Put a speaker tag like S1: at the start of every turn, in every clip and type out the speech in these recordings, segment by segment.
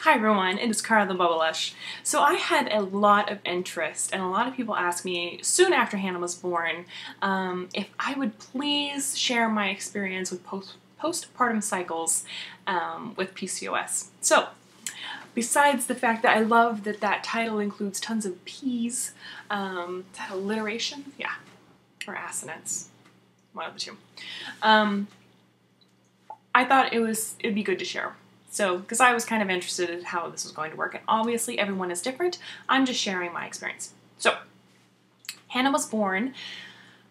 S1: Hi everyone, it is Cara theBubblelush. So I had a lot of interest and a lot of people asked me soon after Hannah was born if I would please share my experience with postpartum cycles with PCOS. So besides the fact that I love that that title includes tons of P's, is that alliteration? Yeah, or assonance, one of the two. I thought it'd be good to share. So, because I was kind of interested in how this was going to work, and obviously everyone is different, I'm just sharing my experience. So, Hannah was born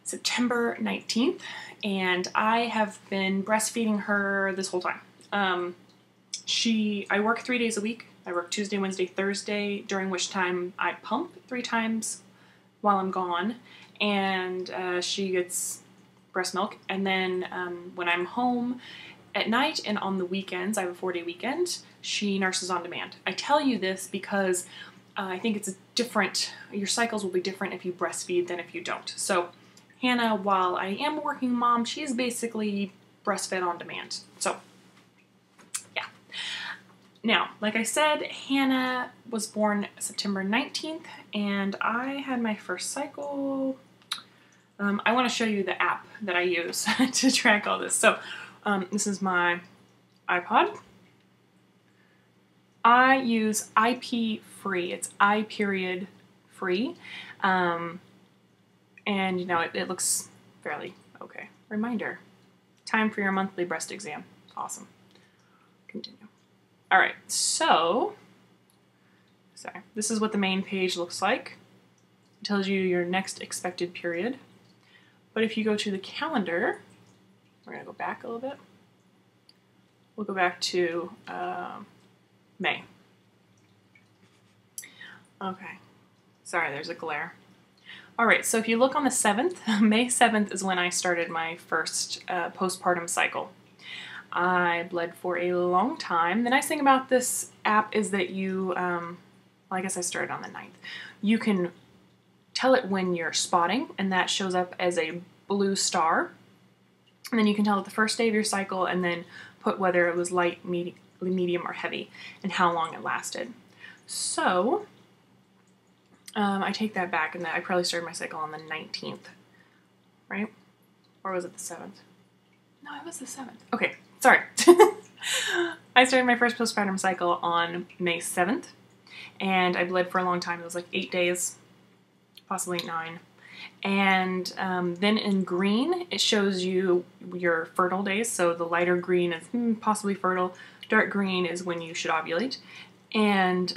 S1: September 19th, and I have been breastfeeding her this whole time. I work 3 days a week. I work Tuesday, Wednesday, Thursday, during which time I pump 3 times while I'm gone, and she gets breast milk, and then when I'm home at night and on the weekends, I have a 4-day weekend, she nurses on demand. I tell you this because I think it's your cycles will be different if you breastfeed than if you don't. So Hannah, while I am a working mom, she's basically breastfed on demand. So yeah. Now, like I said, Hannah was born September 19th and I had my first cycle. I want to show you the app that I use to track all this. So this is my iPod. I use IP free. It's I period free. And you know, it looks fairly okay. Reminder, time for your monthly breast exam. Awesome. Continue. All right, so, sorry, this is what the main page looks like. It tells you your next expected period. But if you go to the calendar, we're going to go back a little bit. We'll go back to May. Okay. Sorry, there's a glare. All right, so if you look on the 7th, May 7th is when I started my first postpartum cycle. I bled for a long time. The nice thing about this app is that you, well, I guess I started on the 9th. You can tell it when you're spotting, and that shows up as a blue star. And then you can tell it the first day of your cycle and then put whether it was light, medium, or heavy and how long it lasted. So I take that back and I probably started my cycle on the 19th, right? Or was it the 7th? No, it was the 7th. Okay, sorry. I started my first postpartum cycle on May 7th and I bled for a long time. It was like 8 days, possibly 9. And then in green, it shows you your fertile days. So the lighter green is possibly fertile. Dark green is when you should ovulate. And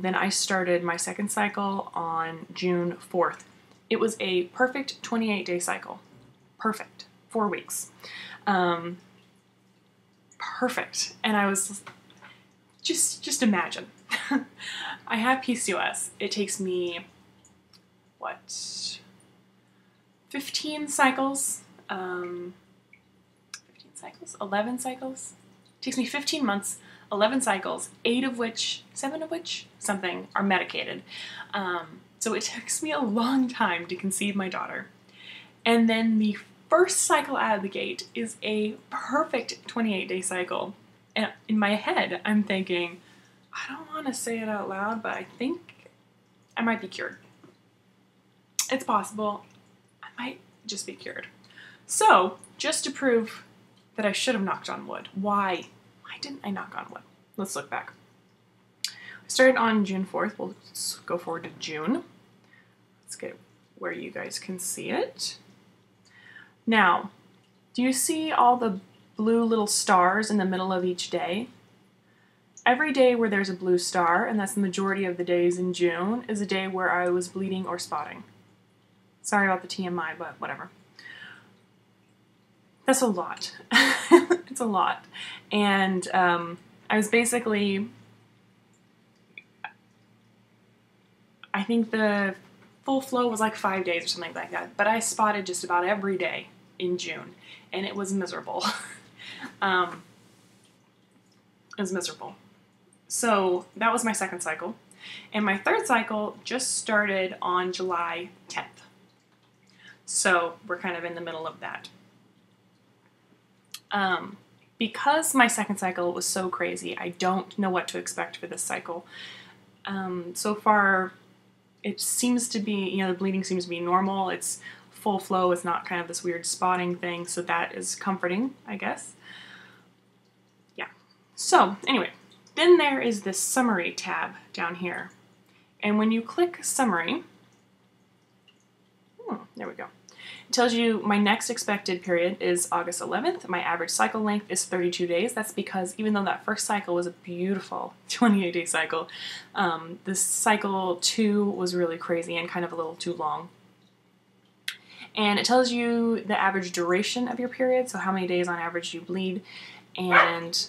S1: then I started my second cycle on June 4th. It was a perfect 28-day cycle. Perfect. 4 weeks. Perfect. And I was, just imagine. I have PCOS. It takes me, what? 15 cycles, 11 cycles. It takes me 15 months, 11 cycles, 7 of which, something, are medicated. So it takes me a long time to conceive my daughter. And then the first cycle out of the gate is a perfect 28-day cycle. And in my head, I'm thinking, I don't want to say it out loud, but I think I might be cured. It's possible. Might just be cured. So, just to prove that I should have knocked on wood, why didn't I knock on wood? Let's look back. I started on June 4th. We'll go forward to June. Let's get where you guys can see it. Now, do you see all the blue little stars in the middle of each day? Every day where there's a blue star, and that's the majority of the days in June, is a day where I was bleeding or spotting. Sorry about the TMI, but whatever. That's a lot. It's a lot. And I was basically, I think the full flow was like 5 days or something like that. But I spotted just about every day in June. And it was miserable. It was miserable. So that was my second cycle. And my third cycle just started on July 10th. So we're kind of in the middle of that. because my second cycle was so crazy, I don't know what to expect for this cycle. So far, it seems to be, you know, the bleeding seems to be normal. It's full flow. It's not kind of this weird spotting thing, so that is comforting, I guess. Yeah. So, anyway, then there is this summary tab down here. And when you click summary, there we go. It tells you my next expected period is August 11th. My average cycle length is 32 days. That's because even though that first cycle was a beautiful 28-day cycle, this cycle 2 was really crazy and kind of a little too long. And it tells you the average duration of your period, so how many days on average you bleed, and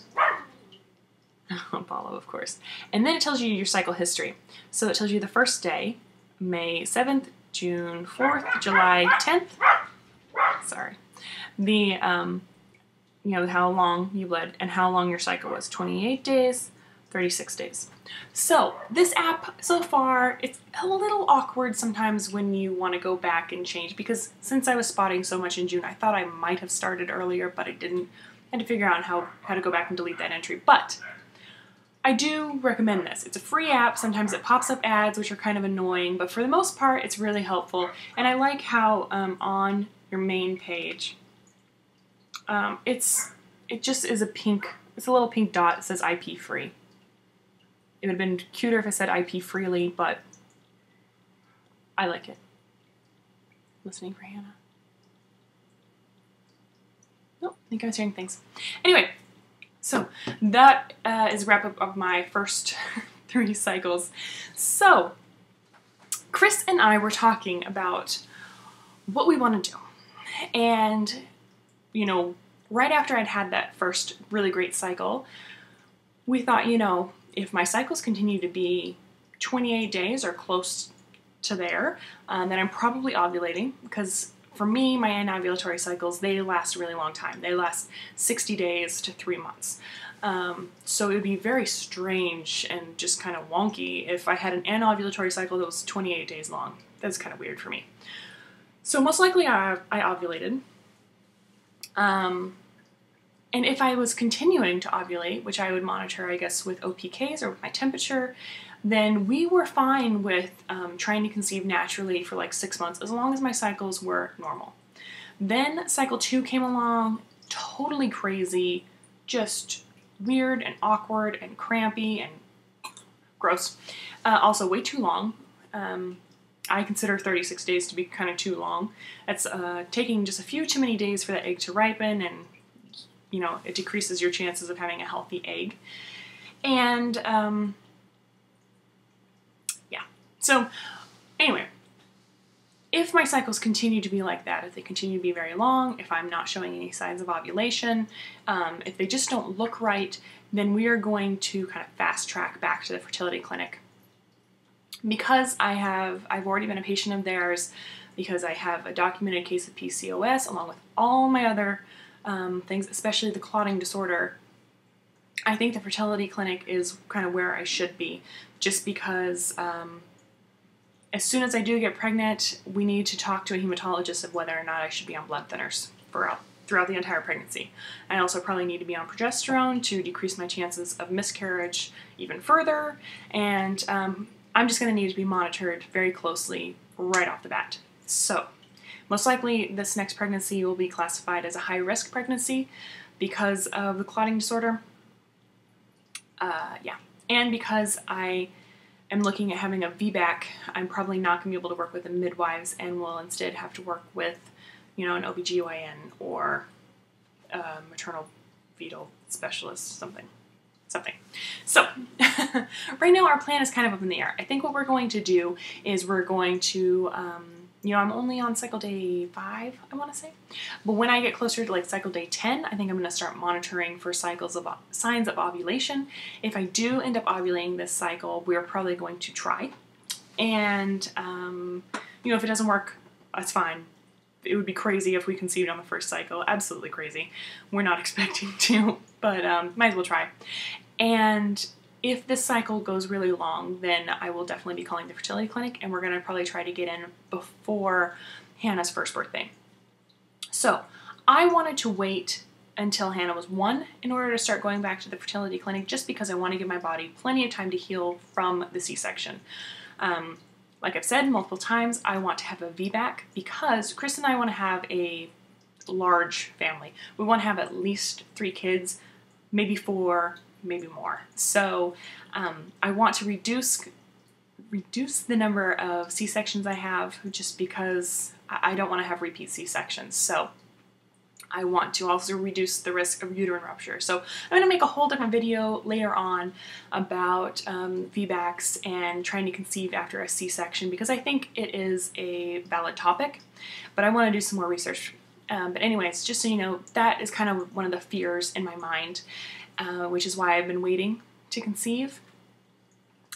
S1: Apollo, of course. And then it tells you your cycle history. So it tells you the first day, May 7th, June 4th, July 10th. Sorry. The, you know, how long you bled and how long your cycle was. 28 days, 36 days. So this app, so far, it's a little awkward sometimes when you want to go back and change, because since I was spotting so much in June, I thought I might have started earlier, but I didn't. I had to figure out how to go back and delete that entry. But I do recommend this. It's a free app. Sometimes it pops up ads, which are kind of annoying, but for the most part, it's really helpful. And I like how on your main page, it just is a pink, it's a little pink dot that says IP free. It would have been cuter if I said IP freely, but I like it. Listening for Hannah. Nope, I think I was hearing things. Anyway, so that is a wrap up of my first 3 cycles. So Chris and I were talking about what we want to do. And, you know, right after I'd had that first really great cycle, we thought, you know, if my cycles continue to be 28 days or close to there, then I'm probably ovulating, because for me, my anovulatory cycles, they last a really long time. They last 60 days to 3 months. So it would be very strange and just kind of wonky if I had an anovulatory cycle that was 28 days long. That's kind of weird for me. So most likely I ovulated. And if I was continuing to ovulate, which I would monitor, I guess, with OPKs or with my temperature, then we were fine with trying to conceive naturally for like 6 months, as long as my cycles were normal. Then cycle 2 came along, totally crazy, just weird and awkward and crampy and gross. Also way too long. I consider 36 days to be kind of too long. That's taking just a few too many days for the egg to ripen, and you know, it decreases your chances of having a healthy egg. And yeah, so anyway, if my cycles continue to be like that, if they continue to be very long, if I'm not showing any signs of ovulation, if they just don't look right, then we are going to kind of fast track back to the fertility clinic. Because I've already been a patient of theirs, because I have a documented case of PCOS along with all my other things, especially the clotting disorder, I think the fertility clinic is kind of where I should be, just because as soon as I do get pregnant, we need to talk to a hematologist of whether or not I should be on blood thinners throughout the entire pregnancy. I also probably need to be on progesterone to decrease my chances of miscarriage even further, and I'm just going to need to be monitored very closely right off the bat. So most likely this next pregnancy will be classified as a high-risk pregnancy because of the clotting disorder. Yeah, and because I am looking at having a VBAC, I'm probably not going to be able to work with the midwives and will instead have to work with, you know, an OBGYN or a maternal fetal specialist, something. So right now our plan is kind of up in the air. I think what we're going to do is we're going to, you know, I'm only on cycle day 5, I want to say. But when I get closer to like cycle day 10, I think I'm going to start monitoring for signs of ovulation. If I do end up ovulating this cycle, we're probably going to try. And, you know, if it doesn't work, that's fine. It would be crazy if we conceived on the first cycle. Absolutely crazy. We're not expecting to, but might as well try. And if this cycle goes really long, then I will definitely be calling the fertility clinic, and we're going to probably try to get in before Hannah's first birthday. So I wanted to wait until Hannah was 1 in order to start going back to the fertility clinic, just because I want to give my body plenty of time to heal from the C-section. Like I've said multiple times, I want to have a VBAC because Chris and I want to have a large family. We want to have at least 3 kids, maybe 4, maybe more. So I want to reduce the number of C-sections I have, just because I don't want to have repeat C-sections. So I want to also reduce the risk of uterine rupture. So I'm going to make a whole different video later on about VBACs and trying to conceive after a C-section, because I think it is a valid topic, but I want to do some more research. But anyways, just so you know, that is kind of one of the fears in my mind, which is why I've been waiting to conceive.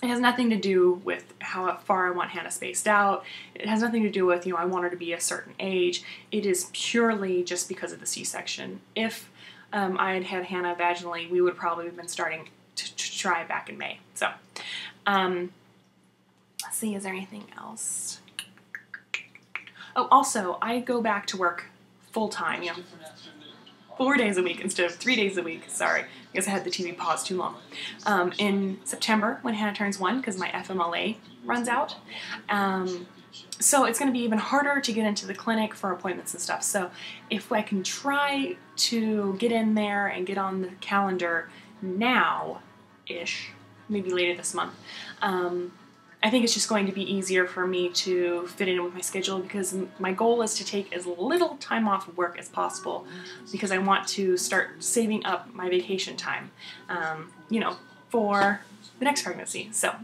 S1: It has nothing to do with how far I want Hannah spaced out. It has nothing to do with, I want her to be a certain age. It is purely just because of the C-section. If I had had Hannah vaginally, we would probably have been starting to try back in May. So, let's see, is there anything else? Oh, also, I go back to work full-time, 4 days a week instead of 3 days a week. Sorry, because I had the TV pause too long. In September, when Hannah turns 1, because my FMLA runs out. So it's going to be even harder to get into the clinic for appointments and stuff. So if I can try to get in there and get on the calendar now-ish, maybe later this month, I think it's just going to be easier for me to fit in with my schedule, because my goal is to take as little time off of work as possible, because I want to start saving up my vacation time, for the next pregnancy. So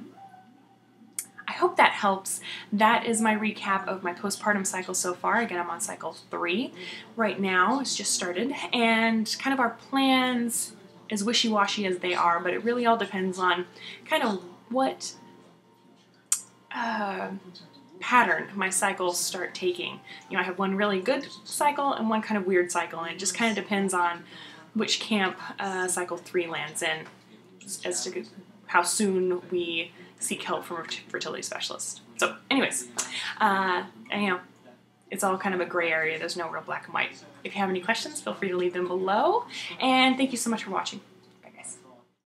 S1: I hope that helps. That is my recap of my postpartum cycle so far. Again, I'm on cycle 3 right now. It's just started, and kind of our plans, as wishy-washy as they are, but it really all depends on kind of what pattern my cycles start taking. I have one really good cycle and one kind of weird cycle, and it just kind of depends on which camp cycle 3 lands in as to how soon we seek help from a fertility specialist. So anyways, it's all kind of a gray area. There's no real black and white. If you have any questions, feel free to leave them below, and thank you so much for watching.